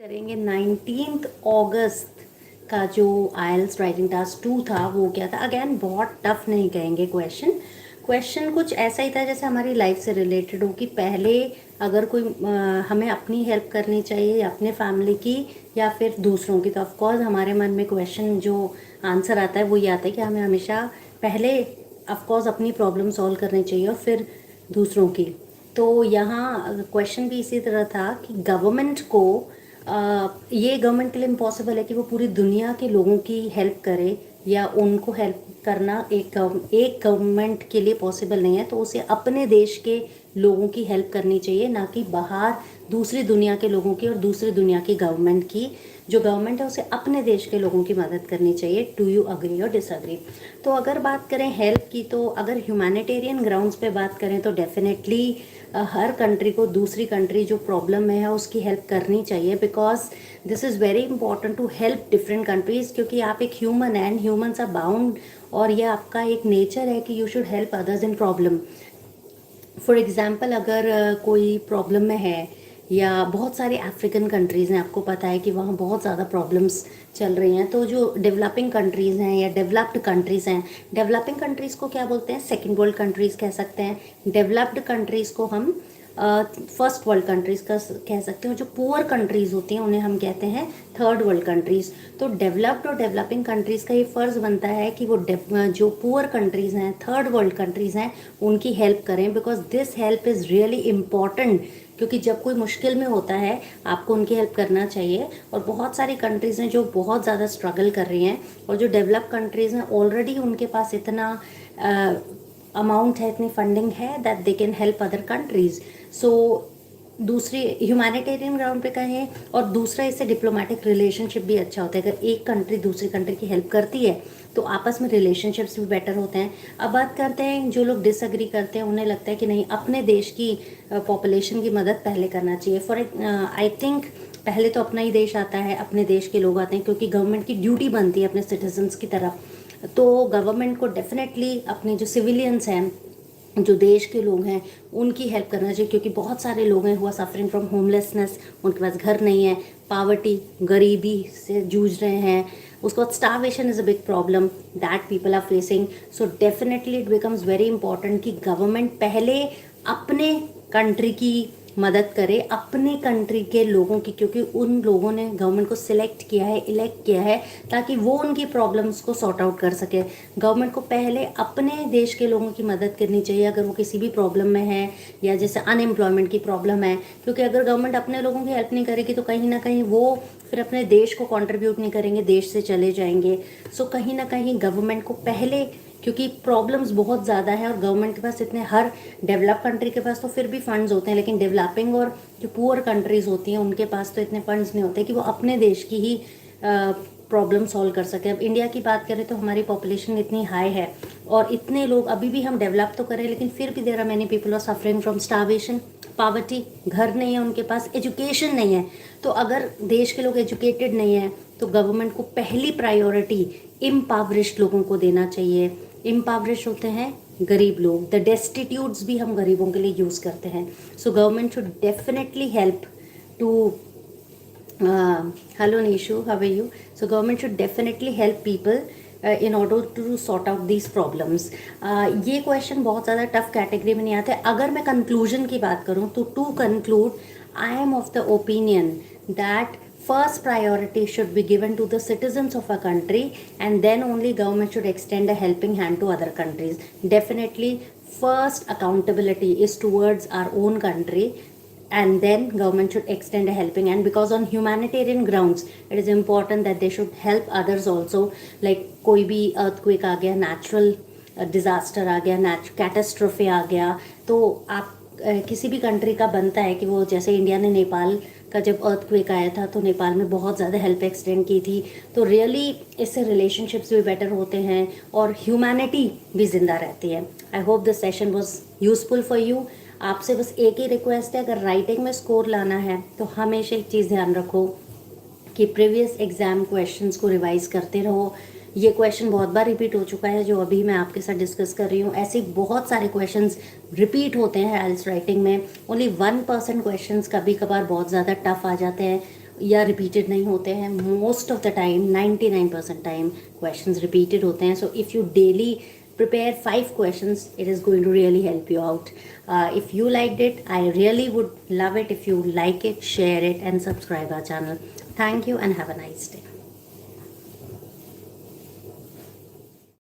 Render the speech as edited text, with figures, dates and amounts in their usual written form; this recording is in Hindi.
करेंगे 19 अगस्त का जो आइल्स राइटिंग टास्क 2 था वो क्या था। अगेन बहुत टफ नहीं कहेंगे क्वेश्चन कुछ ऐसा ही था जैसे हमारी लाइफ से रिलेटेड हो कि पहले अगर कोई हमें अपनी हेल्प करनी चाहिए या अपने फैमिली की या फिर दूसरों की, तो ऑफकोर्स हमारे मन में क्वेश्चन जो आंसर आता है वो ये आता है कि हमें हमेशा पहले ऑफकोर्स अपनी प्रॉब्लम सॉल्व करनी चाहिए और फिर दूसरों की। तो यहाँ क्वेश्चन भी इसी तरह था कि गवर्नमेंट को ये गवर्नमेंट के लिए इम्पॉसिबल है कि वो पूरी दुनिया के लोगों की हेल्प करे या उनको हेल्प करना एक गवर्नमेंट के लिए पॉसिबल नहीं है। तो उसे अपने देश के लोगों की हेल्प करनी चाहिए, ना कि बाहर दूसरी दुनिया के लोगों की और दूसरी दुनिया की गवर्नमेंट की। जो गवर्नमेंट है उसे अपने देश के लोगों की मदद करनी चाहिए। डू यू अग्री और डिसअग्री? तो अगर बात करें हेल्प की, तो अगर ह्यूमैनिटेरियन ग्राउंड्स पे बात करें तो डेफिनेटली हर कंट्री को दूसरी कंट्री जो प्रॉब्लम में है उसकी हेल्प करनी चाहिए, because this is very important to help different countries, क्योंकि आप एक ह्यूमन हैं एंड ह्यूमन्स आर बाउंड और ये आपका एक नेचर है कि you should help others in problem. For example अगर कोई प्रॉब्लम में है, या बहुत सारी अफ्रीकन कंट्रीज़ हैं, आपको पता है कि वहाँ बहुत ज़्यादा प्रॉब्लम्स चल रही हैं, तो जो डेवलपिंग कंट्रीज़ हैं या डेवलप्ड कंट्रीज़ हैं, डेवलपिंग कंट्रीज़ को क्या बोलते हैं? सेकंड वर्ल्ड कंट्रीज़ कह सकते हैं। डेवलप्ड कंट्रीज़ को हम फर्स्ट वर्ल्ड कंट्रीज़ का कह सकते हैं। जो पुअर कंट्रीज़ होती हैं उन्हें हम कहते हैं थर्ड वर्ल्ड कंट्रीज़। तो डेवलप्ड और डेवलपिंग कंट्रीज़ का ये फ़र्ज़ बनता है कि वो जो पुअर कंट्रीज़ हैं, थर्ड वर्ल्ड कंट्रीज़ हैं, उनकी हेल्प करें, because this help is really important. क्योंकि जब कोई मुश्किल में होता है आपको उनकी हेल्प करना चाहिए। और बहुत सारी कंट्रीज़ हैं जो बहुत ज़्यादा स्ट्रगल कर रही हैं, और जो डेवलप कंट्रीज़ हैं ऑलरेडी उनके पास इतना अमाउंट है, इतनी फंडिंग है that they can help other countries. So दूसरी ह्यूमैनिटेरियन ग्राउंड पे कहें, और दूसरा इससे डिप्लोमेटिक रिलेशनशिप भी अच्छा होता है। अगर एक कंट्री दूसरी कंट्री की हेल्प करती है तो आपस में रिलेशनशिप्स भी बेटर होते हैं। अब बात करते हैं जो लोग डिसअग्री करते हैं, उन्हें लगता है कि नहीं, अपने देश की पॉपुलेशन की मदद पहले करना चाहिए। फॉर आई थिंक पहले तो अपना ही देश आता है, अपने देश के लोग आते हैं, क्योंकि गवर्नमेंट की ड्यूटी बनती है अपने सिटीजन्स की तरफ। तो गवर्नमेंट को डेफिनेटली अपने जो सिविलियंस हैं, जो देश के लोग हैं, उनकी हेल्प करना चाहिए, क्योंकि बहुत सारे लोग हैं हुआ सफरिंग फ्रॉम होमलेसनेस, उनके पास घर नहीं है, पावर्टी, गरीबी से जूझ रहे हैं। उसके बाद starvation is a big problem that people are facing. So definitely it becomes very important कि गवर्नमेंट पहले अपने कंट्री की मदद करे, अपने कंट्री के लोगों की, क्योंकि उन लोगों ने गवर्नमेंट को सिलेक्ट किया है, इलेक्ट किया है, ताकि वो उनकी प्रॉब्लम्स को सॉर्ट आउट कर सके। गवर्नमेंट को पहले अपने देश के लोगों की मदद करनी चाहिए अगर वो किसी भी प्रॉब्लम में है, या जैसे अनएम्प्लॉयमेंट की प्रॉब्लम है, क्योंकि अगर गवर्नमेंट अपने लोगों की हेल्प नहीं करेगी तो कहीं ना कहीं वो फिर अपने देश को कंट्रीब्यूट नहीं करेंगे, देश से चले जाएंगे। सो कहीं ना कहीं गवर्नमेंट को पहले, क्योंकि प्रॉब्लम्स बहुत ज़्यादा है और गवर्नमेंट के पास इतने, हर डेवलप कंट्री के पास तो फिर भी फंड्स होते हैं, लेकिन डेवलपिंग और जो पुअर कंट्रीज़ होती हैं उनके पास तो इतने फंड्स नहीं होते कि वो अपने देश की ही प्रॉब्लम सॉल्व कर सके। अब इंडिया की बात करें तो हमारी पॉपुलेशन इतनी हाई है और इतने लोग अभी भी हम डेवलप तो करें, लेकिन फिर भी there are many people are suffering from starvation, poverty, घर नहीं है उनके पास, एजुकेशन नहीं है। तो अगर देश के लोग एजुकेटेड नहीं है तो गवर्नमेंट को पहली प्रायोरिटी इम्पावरिश्ड लोगों को देना चाहिए। इम्पावरिश होते हैं गरीब लोग, द डेस्टिट्यूट्स भी हम गरीबों के लिए यूज़ करते हैं। So government should definitely help to hello Nishu, how are you? So government should definitely help people in order to sort out these problems. ये क्वेश्चन बहुत ज़्यादा टफ कैटेगरी में नहीं आते। अगर मैं कंक्लूजन की बात करूँ तो to conclude, I am of the opinion that first priority should be given to the citizens of a country, and then only government should extend a helping hand to other countries. Definitely first accountability is towards our own country, and then government should extend a helping hand, because on humanitarian grounds it is important that they should help others also. Like कोई भी earthquake आ गया, natural disaster आ गया, कैटास्ट्रोफे आ गया, तो आप किसी भी कंट्री का बनता है कि वो, जैसे इंडिया ने नेपाल का जब अर्थक्वेक आया था तो नेपाल में बहुत ज़्यादा हेल्प एक्सटेंड की थी। तो रियली इससे रिलेशनशिप्स भी बेटर होते हैं और ह्यूमैनिटी भी ज़िंदा रहती है। I hope this session was useful for you. आपसे बस एक ही रिक्वेस्ट है, अगर राइटिंग में स्कोर लाना है तो हमेशा एक चीज़ ध्यान रखो कि प्रीवियस एग्ज़ाम क्वेश्चंस को रिवाइज़ करते रहो। ये क्वेश्चन बहुत बार रिपीट हो चुका है जो अभी मैं आपके साथ डिस्कस कर रही हूँ। ऐसे बहुत सारे क्वेश्चंस रिपीट होते हैं आइल्स राइटिंग में। ओनली 1% क्वेश्चंस कभी कभार बहुत ज़्यादा टफ आ जाते हैं, या रिपीटेड नहीं होते हैं. Most of the time 99% time questions repeated होते हैं. So if you daily prepare 5 questions, it is going to really help you out. If you liked it, I really would love it if you like it, share it, and subscribe our channel. Thank you and have a nice day.